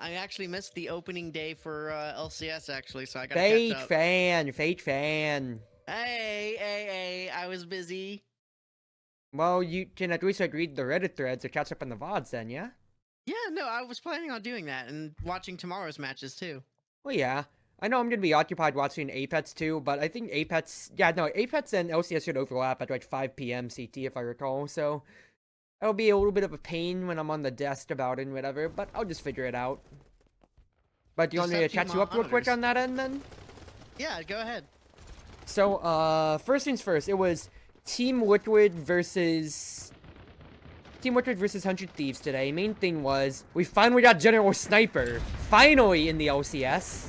I actually missed the opening day for LCS actually, so I gotta catch Fake up. fan, fake fan. Hey, I was busy. Well, you can at least like read the Reddit threads or catch up on the VODs then, yeah? Yeah, no, I was planning on doing that and watching tomorrow's matches too. Well, yeah. I know I'm gonna be occupied watching Apex too, but I think Apex, yeah, no, Apex and LCS should overlap at like 5 p.m. CT if I recall, so it'll be a little bit of a pain when I'm on the desk about it and whatever, but I'll just figure it out. But do you want Just me have to two catch you up real quick monitors. on that end then? Yeah, go ahead. So, first things first, it was Team Liquid versus 100 Thieves today. Main thing was, we finally got General Sniper, finally in the LCS.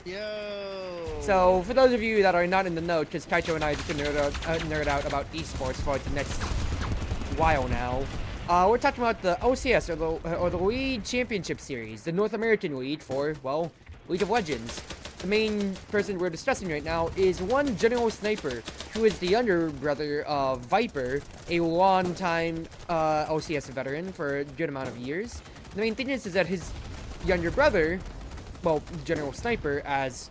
Yo. So, for those of you that are not in the know, because Kaito and I just nerd out about esports for like the next while now, we're talking about the OCS, or the League Championship Series, the North American League for, well, League of Legends. The main person we're discussing right now is one General Sniper, who is the younger brother of Viper, a long-time OCS veteran for a good amount of years. The main thing is that his younger brother, well, General Sniper, as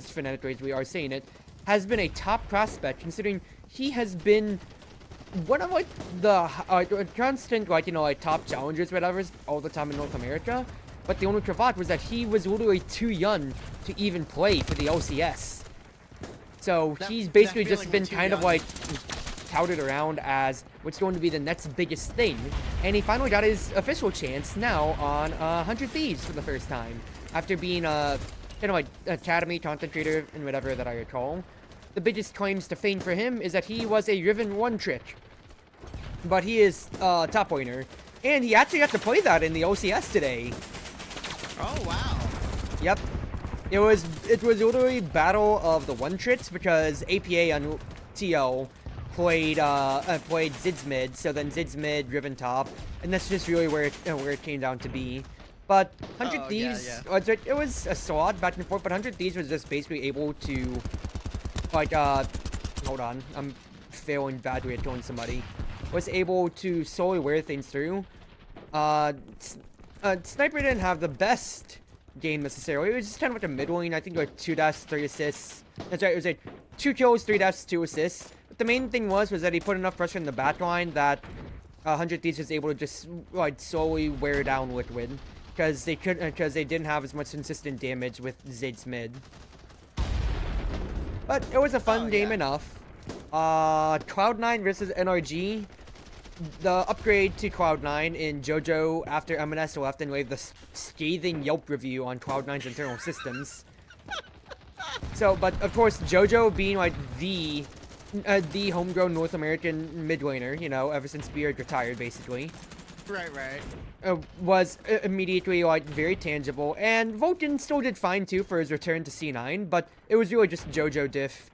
phonetically as we are saying it, has been a top prospect, considering he has been one of like the constant like top challengers whatever all the time in North America. But the only cravat was that he was literally too young to even play for the OCS. So he's basically just been kind of like touted around as what's going to be the next biggest thing. And he finally got his official chance now on 100 Thieves for the first time. After being a kind of like academy content creator and whatever that I recall. The biggest claims to fame for him is that he was a Riven one trick. But he is top laner. And he actually got to play that in the OCS today. Oh wow. Yep. It was literally battle of the one tricks because APA on TL played Zid's mid, so then Zid's mid, Riven top, and that's just really where it came down to be. But 100 Thieves, Yeah. it was a slog back and forth, but 100 Thieves was just basically able to, like, hold on, I'm failing badly at killing somebody, was able to solely wear things through. Sniper didn't have the best game necessarily. It was just kind of like a middling. I think like 2 dashes, 3 assists. That's right. It was like 2 kills, 3 dashes, 2 assists. But the main thing was that he put enough pressure in the back line that 100 Thieves was able to just like slowly wear down Liquid because they didn't have as much consistent damage with Zid's mid. But it was a fun game enough. Cloud9 versus NRG. The upgrade to Cloud9 in JoJo after M&S left and gave the scathing Yelp review on Cloud9's internal systems. So, but of course, JoJo being like the homegrown North American mid laner, you know, ever since Beard retired, basically. Right. Was immediately like very tangible, and Vulcan still did fine too for his return to C9, but it was really just JoJo diff.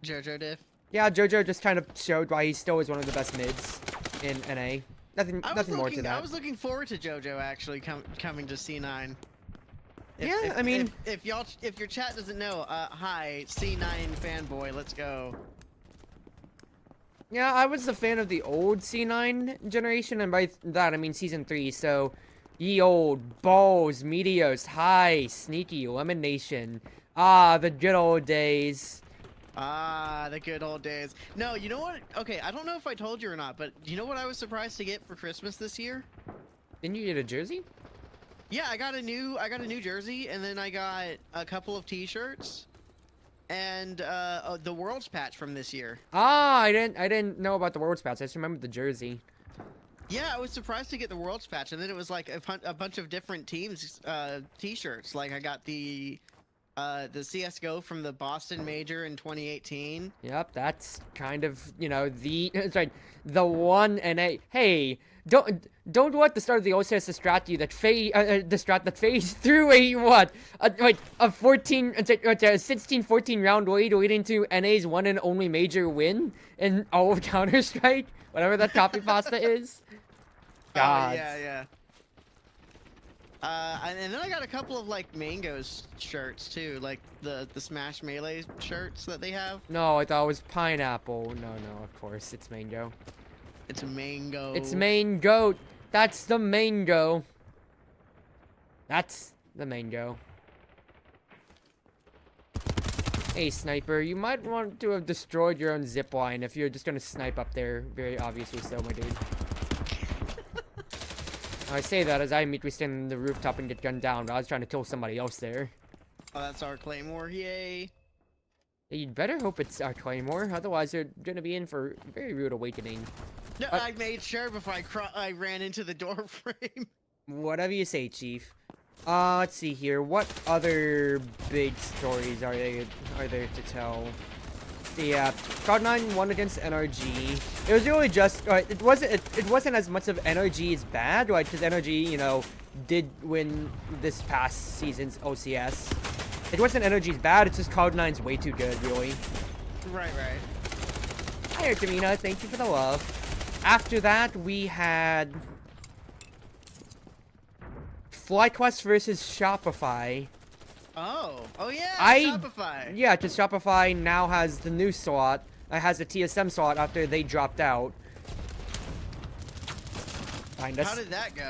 JoJo diff. Yeah, JoJo just kind of showed why he still is one of the best mids in NA. Nothing more to that. I was looking forward to JoJo actually coming to C9. If your chat doesn't know, hi, C9 fanboy, let's go. Yeah, I was a fan of the old C9 generation, and by that I mean Season 3, so ye old, balls, meteors, high, sneaky, elimination. Ah, the good old days. Ah, the good old days. No, you know what? Okay, I don't know if I told you or not, but you know what I was surprised to get for Christmas this year? Didn't you get a jersey? Yeah, I got a new jersey, and then I got a couple of T-shirts, and the Worlds patch from this year. Ah, I didn't know about the Worlds patch. I just remembered the jersey. Yeah, I was surprised to get the Worlds patch, and then it was like a bunch of different teams T-shirts. Like I got the CS:GO from the Boston Major in 2018. Yep, that's kind of, you know, sorry, the one NA. Hey, don't let the start of the OCS distract you that phase through a 16-14 round lead leading to NA's one and only major win in all of Counter-Strike, whatever that copy pasta is. God. Yeah. And then I got a couple of like Mango's shirts too, like the Smash Melee shirts that they have. No, I thought it was pineapple. No, of course it's mango. It's mango. It's mango. That's the mango. That's the mango. Hey, sniper, you might want to have destroyed your own zipline if you're just gonna snipe up there. Very obviously so, my dude. I say that as I immediately stand on the rooftop and get gunned down, but I was trying to kill somebody else there. Oh, that's our claymore. Yay. You'd better hope it's our claymore, otherwise you're gonna be in for a very rude awakening. No, I made sure before I ran into the door frame. Whatever you say, Chief. Let's see here. What other big stories are there to tell? Yeah, Cloud9 won against NRG. It was really just it wasn't as much of NRG's bad, right? Because NRG, you know, did win this past season's OCS. It wasn't NRG's bad. It's just Cloud9's way too good, really. Right. Hi, Artemina. Thank you for the love. After that, we had FlyQuest versus Shopify. Oh yeah, Shopify. Yeah, because Shopify now has the new slot. It has a TSM slot after they dropped out. How did that go?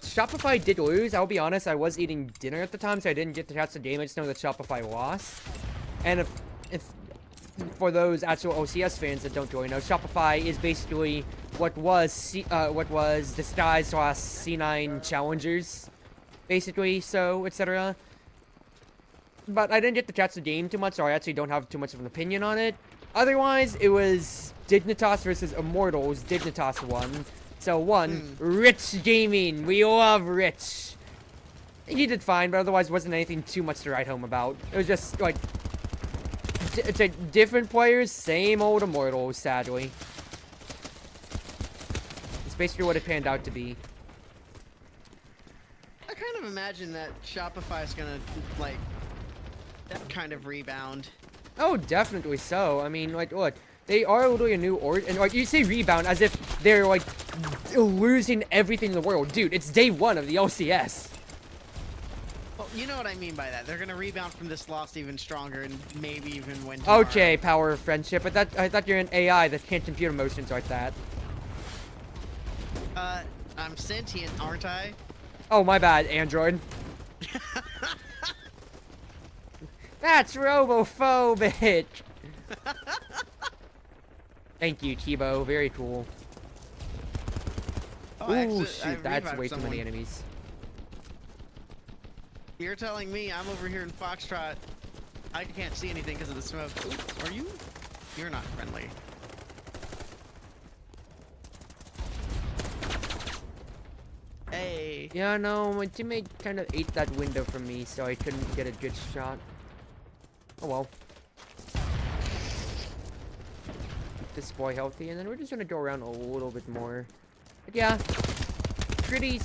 Shopify did lose. I'll be honest, I was eating dinner at the time, so I didn't get to catch the game. I just know that Shopify lost. And if for those actual OCS fans that don't really know, Shopify is basically what was disguised slash C9 challengers, basically, so etc. But I didn't get to catch the game too much, so I actually don't have too much of an opinion on it. Otherwise, it was Dignitas versus Immortals. Dignitas won. So Rich Gaming. We love Rich. He did fine, but otherwise wasn't anything too much to write home about. It was just like it's like different players, same old Immortals, sadly. It's basically what it panned out to be. I kind of imagine that Shopify is gonna like that kind of rebound. Oh, definitely so. I mean, like, look, they are literally a new org, and like you say rebound as if they're like losing everything in the world. Dude, it's day one of the LCS. Well, you know what I mean by that. They're gonna rebound from this loss even stronger and maybe even win tomorrow. Okay, power of friendship. But I thought you're an AI that can't compute emotions like that. I'm sentient, aren't I? Oh, my bad, Android. That's robophobic. Thank you, Kibo. Very cool. Oh, Ooh, shoot, that's way too many enemies. You're telling me I'm over here in Foxtrot. I can't see anything because of the smoke. Ooh, are you? You're not friendly. Hey. Yeah, no, my teammate kind of ate that window from me, so I couldn't get a good shot. Oh well. Keep this boy healthy, and then we're just gonna go around a little bit more. But yeah, pretty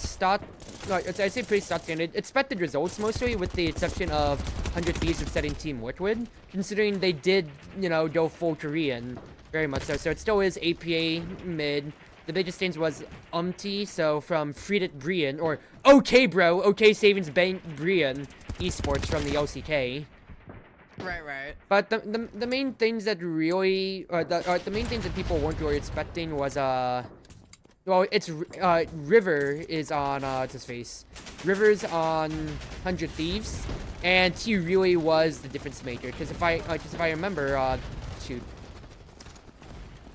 I'd say pretty standard. Expected results mostly, with the exception of 100 Thieves upsetting Team Liquid, considering they did, you know, go full Korean, very much so. So it still is APA mid. The biggest change was so from Friedit Brian, or OK Bro, OK Savings Bank Brian Esports from the LCK. Right. But the main things that really, the main things that people weren't really expecting was, well, it's, River is on, what's his face? River's on 100 Thieves, and he really was the difference maker, because if I remember, shoot.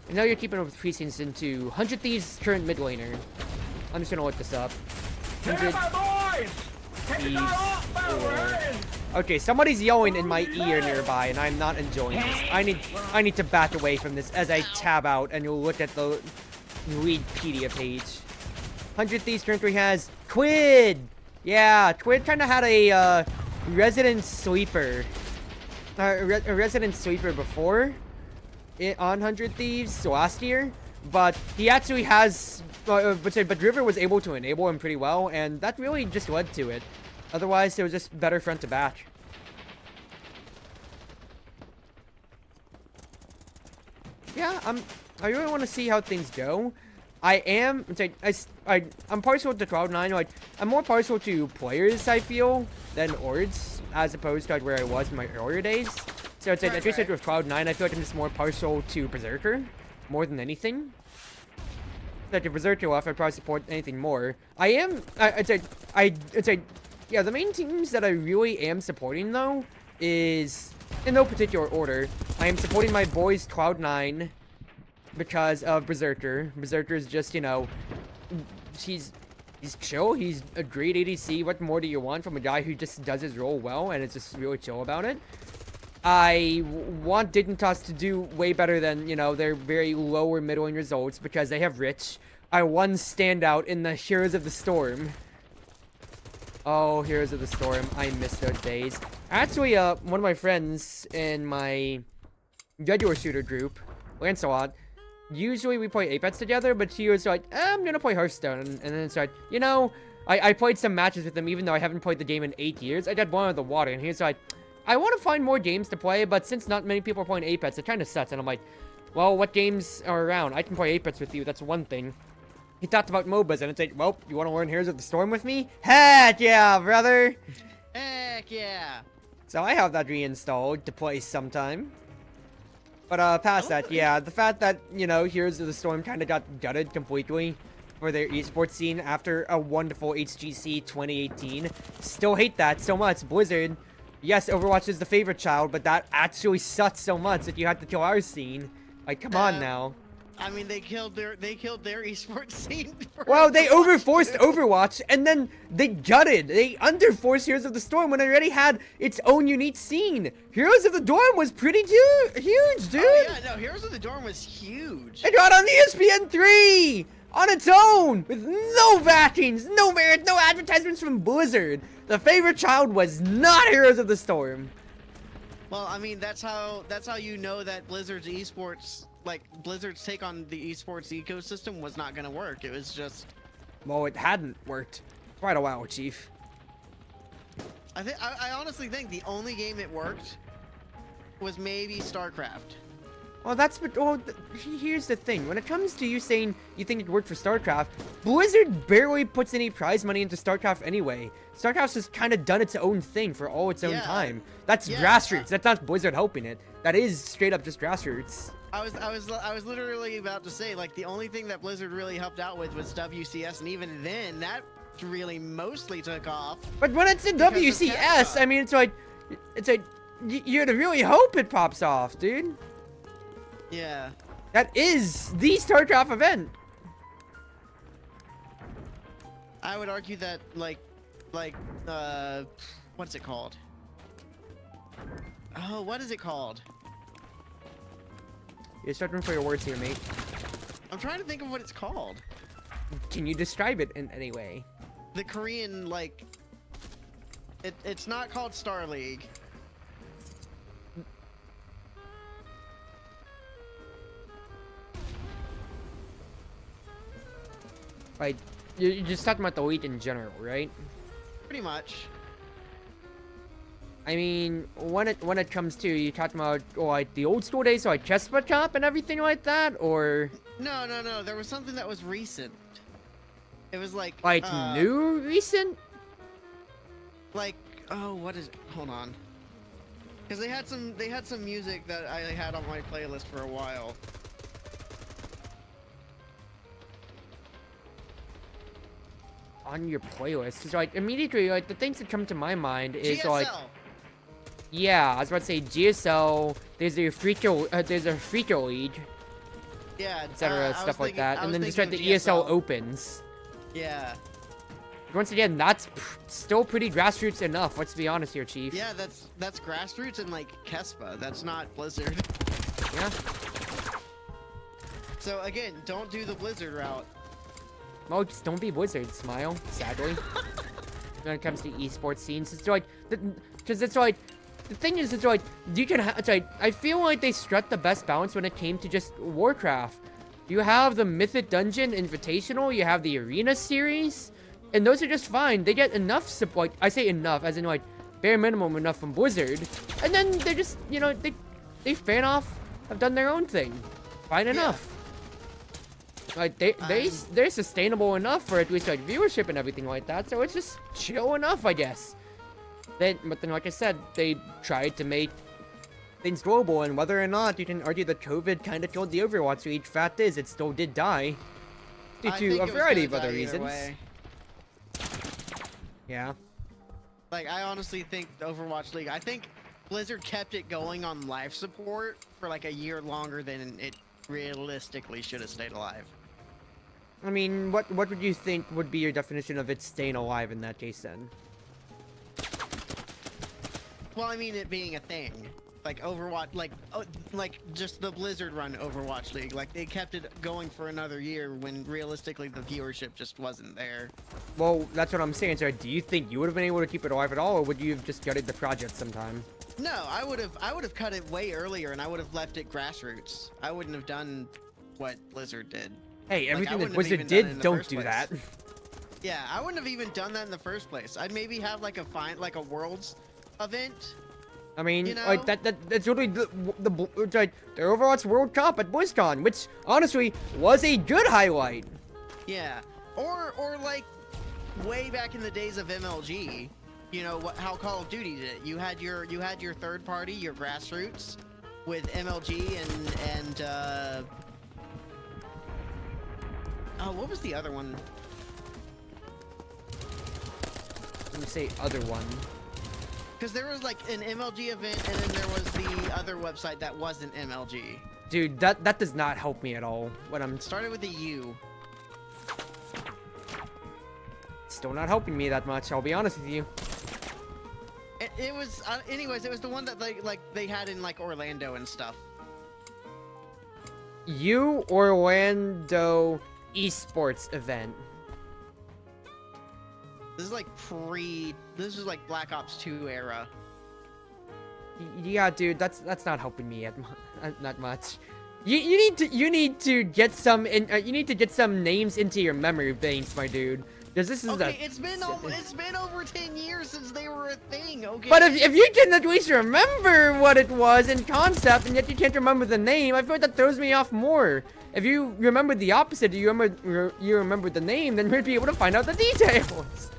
I know you're keeping up with precincts into 100 Thieves' current mid laner. I'm just gonna look this up. 100 Thieves. Okay, somebody's yelling in my ear nearby, and I'm not enjoying this. I need to back away from this as I tab out, and you'll look at the Wikipedia page. 100 Thieves currently has Quid. Yeah, Quid kind of had a resident sleeper. A resident sleeper before. On 100 Thieves last year, but he actually has, but River was able to enable him pretty well, and that really just led to it. Otherwise, it was just better front to back. Yeah, I really want to see how things go. I'm partial to Cloud9. Like, I'm more partial to players, I feel, than ords, as opposed to like, where I was in my earlier days. So it's like, just like with Cloud9, I feel like I'm just more partial to Berserker, more than anything. that if Berserker left, I'd probably support anything more. I'd say, yeah, the main teams that I really am supporting, though, is, in no particular order, I am supporting my boys Cloud9 because of Berserker. Berserker is just, you know, he's chill, he's a great ADC. What more do you want from a guy who just does his role well and is just really chill about it? I want Dignitas to do way better than, you know, their very low or middling results because they have Rich. I won standout in the Heroes of the Storm. Oh, Heroes of the Storm. I miss those days. Actually, one of my friends in my regular shooter group, Lancelot, usually we play Apex together, but he was like, I'm gonna play Hearthstone. And then it's like, you know, I played some matches with him even though I haven't played the game in 8 years. I did one of the water, and he was like, I want to find more games to play, but since not many people are playing Apex, it kind of sucks. And I'm like, well, what games are around? I can play Apex with you, that's one thing. He talked about MOBAs, and it's like, well, you want to learn Heroes of the Storm with me? Heck yeah, brother! Heck yeah! So I have that reinstalled to play sometime. But past that, yeah, the fact that, you know, Heroes of the Storm kind of got gutted completely for their esports scene after a wonderful HGC 2018. Still hate that so much. Blizzard, yes, Overwatch is the favorite child, but that actually sucks so much that you had to kill our scene. Like, come on now. I mean, they killed their esports scene. Well, they overforced Overwatch, and then they gutted. They underforced Heroes of the Storm when it already had its own unique scene. Heroes of the Dorm was pretty huge, dude. Oh, yeah, no, Heroes of the Dorm was huge. It got on ESPN 3 on its own with no backings, no merit, no advertisements from Blizzard. The favorite child was not Heroes of the Storm. Well, I mean, that's how you know that Blizzard's esports, like Blizzard's take on the esports ecosystem, was not gonna work. It was just. Well, it hadn't worked quite a while, Chief. I honestly think the only game it worked was maybe StarCraft. Well, here's the thing. When it comes to you saying you think it worked for StarCraft, Blizzard barely puts any prize money into StarCraft anyway. StarCraft's just kind of done its own thing for all its own time. That's grassroots. That's not Blizzard helping it. That is straight up just grassroots. I was literally about to say, like, the only thing that Blizzard really helped out with was WCS, and even then, that really mostly took off. But when it's in WCS, I mean, it's like you'd really hope it pops off, dude. Yeah. That is the StarCraft event. I would argue that, what's it called? Oh, what is it called? You're struggling for your words here, mate. I'm trying to think of what it's called. Can you describe it in any way? The Korean, like, it's not called Star League. Like, you're just talking about the league in general, right? Pretty much. I mean, when it comes to, you talking about like the old school days, so like Chessboard Cup and everything like that, or? No. There was something that was recent. It was like new recent. Like, oh, what is it? Hold on. Because they had some music that I had on my playlist for a while. On your playlist, it's like immediately, like the things that come to my mind is GSL. like, yeah, I was about to say GSL. There's a Freako League. Yeah, etc. Stuff like that, and then just like the ESL Opens. Yeah. Once again, that's still pretty grassroots enough. Let's be honest here, Chief. Yeah, that's grassroots and like Kespa. That's not Blizzard. Yeah. So again, don't do the Blizzard route. Well, just don't be Blizzard, Smile. Sadly, when it comes to esports scenes, it's like, because it's like, the thing is, it's like you can. It's like I feel like they struck the best balance when it came to just Warcraft. You have the Mythic Dungeon Invitational, you have the Arena series, and those are just fine. They get enough support. I say enough, as in like bare minimum enough from Blizzard, and then they're just, you know, they fan off, have done their own thing, fine enough. Like they're sustainable enough for at least like viewership and everything like that, so it's just chill enough, I guess. But then, like I said, they tried to make things global, and whether or not you can argue that COVID kind of killed the Overwatch League, fact is, it still did die. due I to think a it was variety gonna of other die either reasons. way. Yeah. Like, I honestly think the Overwatch League, I think Blizzard kept it going on life support for like a year longer than it realistically should have stayed alive. I mean, what would you think would be your definition of it staying alive in that case then? Well, I mean it being a thing. Like Overwatch, like just the Blizzard run Overwatch League. Like they kept it going for another year when realistically the viewership just wasn't there. Well, that's what I'm saying. So, do you think you would have been able to keep it alive at all, or would you have just gutted the project sometime? No, I would have cut it way earlier, and I would have left it grassroots. I wouldn't have done what Blizzard did. Hey, everything that wouldn't have Blizzard even done it in did, the don't first do place. that. Yeah, I wouldn't have even done that in the first place. I'd maybe have like a Worlds event. I mean, You know? like that's really the Overwatch World Cup at BlizzCon, which honestly was a good highlight. Yeah, or like way back in the days of MLG, you know how Call of Duty did it. You had your third party, your grassroots, with MLG and oh, what was the other one? Let me say other one. Because there was like an MLG event, and then there was the other website that wasn't MLG. Dude, that does not help me at all. When I'm Started with a U. still not helping me that much. I'll be honest with you. It was, anyways. It was the one that they had in like Orlando and stuff. Orlando esports event. This is like This is like Black Ops 2 era. Yeah, dude, that's not helping me not much. You need to get some names into your memory banks, my dude. Because this is Okay, it's been over 10 years since they were a thing. Okay. But if you can at least remember what it was in concept, and yet you can't remember the name, I feel like that throws me off more. If you remember the opposite, you remember the name, then we'd be able to find out the details.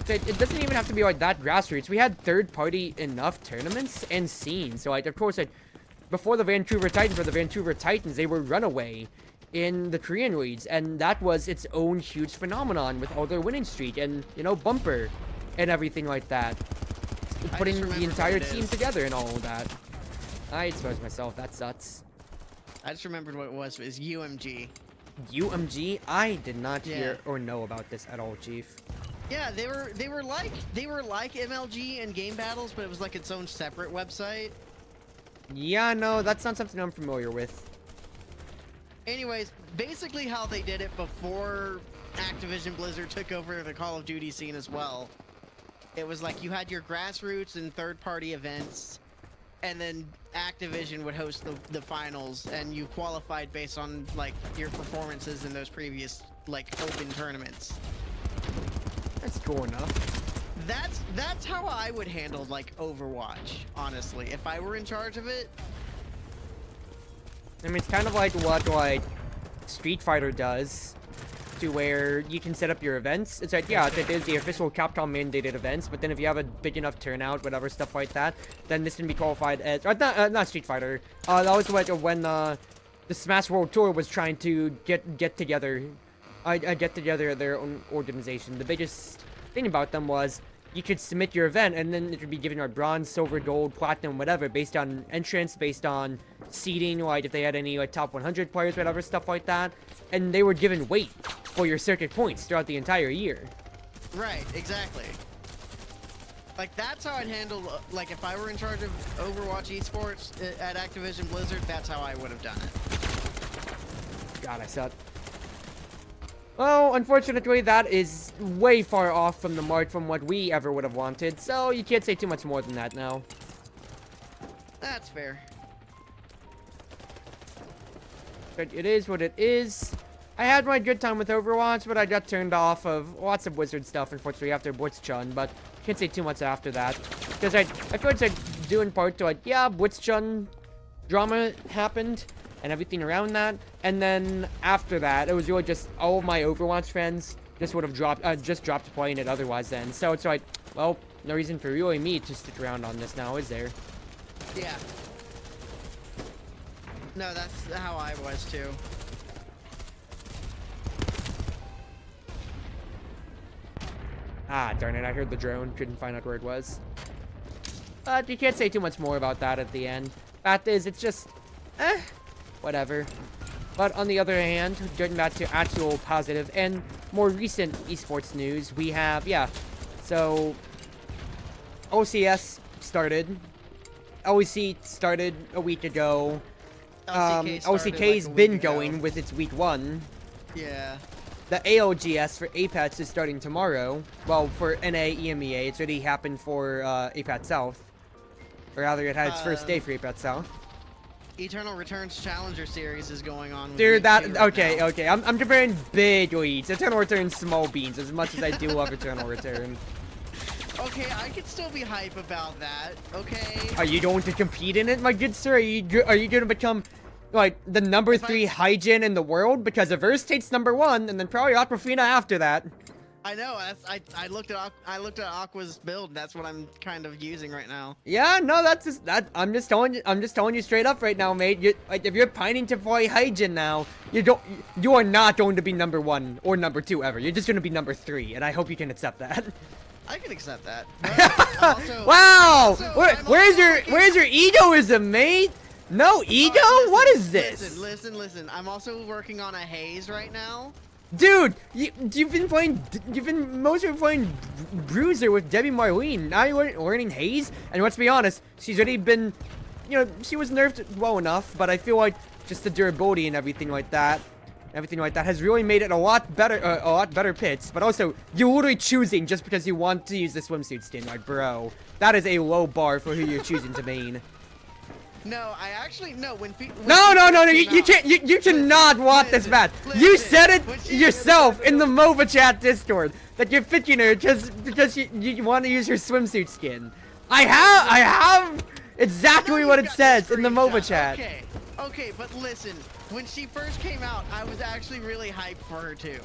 It doesn't even have to be like that grassroots. We had third-party enough tournaments and scenes. So like, of course, like before the Vancouver Titans were the Vancouver Titans, they were runaway in the Korean leagues, and that was its own huge phenomenon with all their winning streak and bumper and everything like that. Putting the entire team together and all of that. I exposed myself. That sucks. I just remembered what it was. It was UMG. UMG? I did not hear or know about this at all, Chief. Yeah, they were like MLG and Game Battles, but it was like its own separate website. Yeah, no, that's not something I'm familiar with. Anyways, basically how they did it before Activision Blizzard took over the Call of Duty scene as well. It was like you had your grassroots and third-party events, and then Activision would host the finals, and you qualified based on like your performances in those previous like open tournaments. That's cool enough. That's how I would handle like Overwatch, honestly, if I were in charge of it. I mean, it's kind of like what like Street Fighter does, to where you can set up your events. It's like, yeah, it is the official Capcom mandated events, but then if you have a big enough turnout, whatever stuff like that, then this can be qualified as not Street Fighter. That was like when the Smash World Tour was trying to get together their own organization. The biggest thing about them was you could submit your event, and then it would be given like bronze, silver, gold, platinum, whatever, based on entrance, based on seeding, like if they had any like top 100 players, whatever, stuff like that. And they were given weight for your circuit points throughout the entire year. Right, exactly. Like that's how I'd handle, like if I were in charge of Overwatch esports at Activision Blizzard, that's how I would have done it. God, I suck. Well, unfortunately, that is way far off from the mark from what we ever would have wanted, so you can't say too much more than that now. That's fair. But it is what it is. I had my good time with Overwatch, but I got turned off of lots of Wizard stuff, unfortunately, after BlitzChun, but can't say too much after that. Because I feel like due in part to like, yeah, BlitzChun drama happened, and everything around that, and then after that, it was really just all of my Overwatch friends just would have dropped playing it otherwise then. So it's like, well, no reason for really me to stick around on this now, is there? Yeah. No, that's how I was too. Ah, darn it, I heard the drone. Couldn't find out where it was. But you can't say too much more about that at the end. Fact is, it's just, whatever. But on the other hand, getting back to actual positive and more recent esports news, we have, so OCS started. OEC started a week ago. OCK's been going with its week 1. Yeah. The ALGS for Apex is starting tomorrow. Well, for NA, EMEA, it's already happened for Apex South. Or rather, it had its first day for Apex South. Eternal Returns Challenger Series is going on. With Dude, okay. I'm comparing big leads. Eternal Return, small beans, as much as I do love Eternal Return. Okay, I could still be hype about that. Okay. Are you going to compete in it, my good sir? Are you going to become like the number 3 Hyjin in the world? Because Averse takes number 1, and then probably Aquafina after that. I know. I looked at Aqua's build. That's what I'm kind of using right now. Yeah, no, I'm just telling you straight up right now, mate. Like, if you're pining to play Hyjin now, you are not going to be number 1 or number 2 ever. You're just going to be number 3, and I hope you can accept that. I can accept that. Wow! Where's your egoism, mate? No ego? What is this? Listen. I'm also working on a haze right now. Dude, you've been mostly playing Bruiser with Debbie Marlene. Now you're learning Haze, and let's be honest, she's already been, she was nerfed well enough, but I feel like just the durability and everything like that has really made it a lot better pits. But also, you're literally choosing just because you want to use the swimsuit skin, like, bro. That is a low bar for who you're choosing to main. No, I actually no. When no! You can't. You cannot want this match. You said it yourself in the MOBA chat Discord that you're picking her just because you want to use her swimsuit skin. I have exactly what it says in the MOBA chat. Okay, but listen. When she first came out, I was actually really hyped for her too.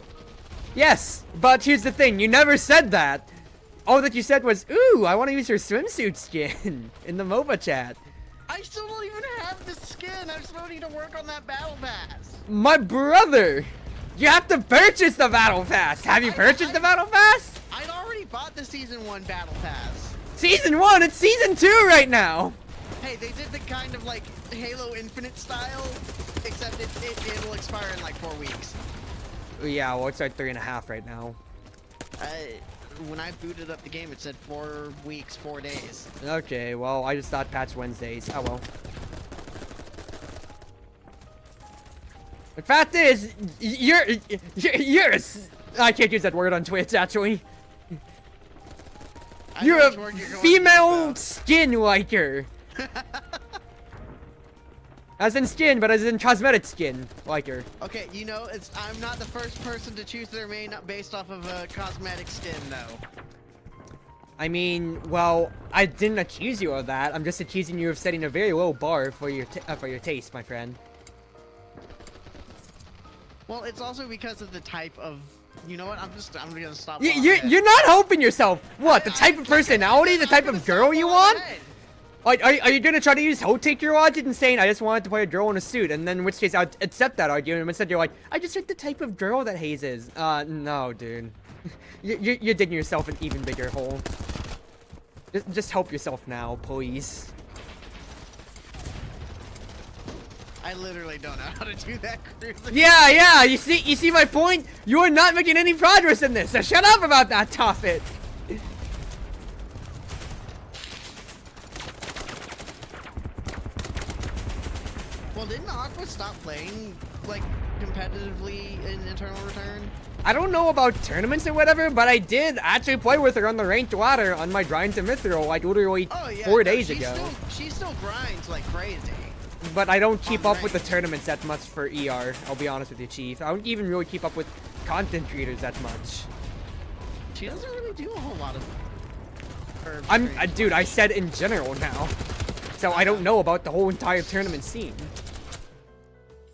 Yes, but here's the thing. You never said that. All that you said was, "Ooh, I want to use her swimsuit skin" in the MOBA chat. I still don't even have the skin. I still need to work on that battle pass. My brother, you have to purchase the battle pass. Have you purchased the battle pass? I'd already bought the season 1 battle pass. Season 1? It's season 2 right now. Hey, they did the kind of like Halo Infinite style, except it'll expire in like 4 weeks. Yeah, well, it's like 3.5 right now. When I booted up the game, it said 4 weeks, 4 days. Okay, well, I just thought patch Wednesdays. Oh, well. The fact is, you're I can't use that word on Twitch, actually. You're a female skin liker. As in skin, but as in cosmetic skin liker. Okay, I'm not the first person to choose their main based off of a cosmetic skin, though. I mean, well, I didn't accuse you of that. I'm just accusing you of setting a very low bar for your taste, my friend. Well, it's also because of the type of. You know what? I'm gonna stop. You're not helping yourself. What? The type of personality, the type of girl you want? Like, are you gonna try to use take your logic and saying I just wanted to play a girl in a suit, and then in which case I'd accept that argument. Instead, you're like, I just like the type of girl that Haze is. No, dude. You're digging yourself an even bigger hole. Just help yourself now, please. I literally don't know how to do that, Cruz. Yeah. You see my point? You are not making any progress in this. So shut up about that topic. Well, didn't Aqua stop playing like competitively in Eternal Return? I don't know about tournaments or whatever, but I did actually play with her on the ranked ladder on my grind to Mithril like literally 4 days ago. She still grinds like crazy. But I don't keep up with the tournaments that much for ER, I'll be honest with you, Chief. I don't even really keep up with content creators that much. She doesn't really do a whole lot of... Dude, I said in general now. So I don't know about the whole entire tournament scene.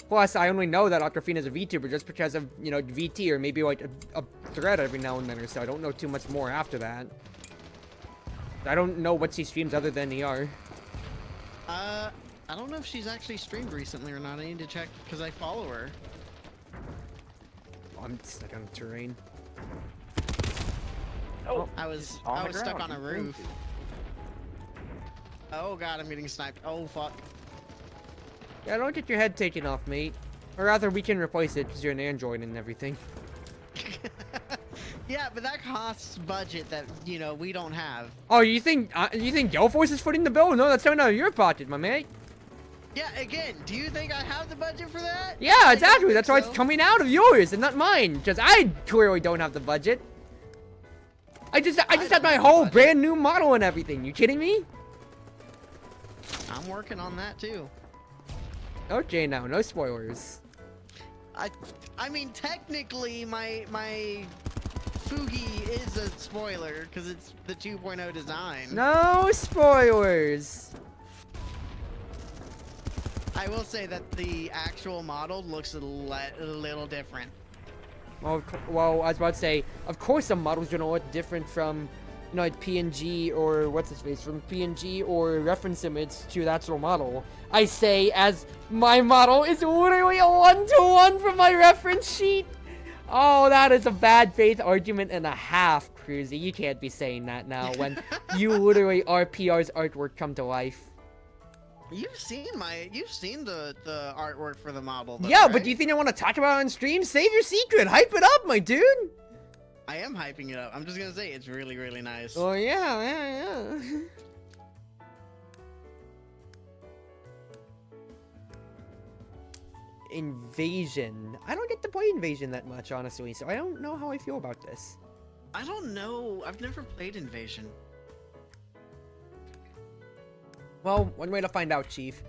Plus, I only know that Aquafina is a VTuber just because of, VT or maybe like a thread every now and then or so. I don't know too much more after that. I don't know what she streams other than ER. I don't know if she's actually streamed recently or not. I need to check because I follow her. Oh, I'm stuck on the terrain. Oh, I was on the stuck ground. on a roof. Oh god, I'm getting sniped. Oh fuck. Yeah, don't get your head taken off, mate. Or rather, we can replace it because you're an android and everything. Yeah, but that costs budget that, you know, we don't have. Oh, you think GaleForce is footing the bill? No, that's coming out of your pocket, my mate. Yeah, again, do you think I have the budget for that? Yeah, I exactly. don't That's think why so. it's coming out of yours and not mine. Because I clearly don't have the budget. I just don't had my have the whole budget. brand new model and everything. You kidding me? I'm working on that too. Okay, now no spoilers. I mean, technically, my Fugi is a spoiler because it's the 2.0 design. No spoilers. I will say that the actual model looks a little different. Well, I was about to say, of course, some models gonna look different from, you know, like PNG or what's his face from PNG or reference image to the actual model. I say, as my model is literally a 1-to-1 from my reference sheet. Oh, that is a bad faith argument and a half, Cruzy. You can't be saying that now when you literally are PR's artwork come to life. You've seen the artwork for the model, though, Yeah, right? but do you think I want to talk about it on stream? Save your secret. Hype it up, my dude. I am hyping it up. I'm just gonna say it's really, really nice. Oh, yeah. Invasion. I don't get to play Invasion that much, honestly, so I don't know how I feel about this. I don't know. I've never played Invasion. Well, one way to find out, Chief.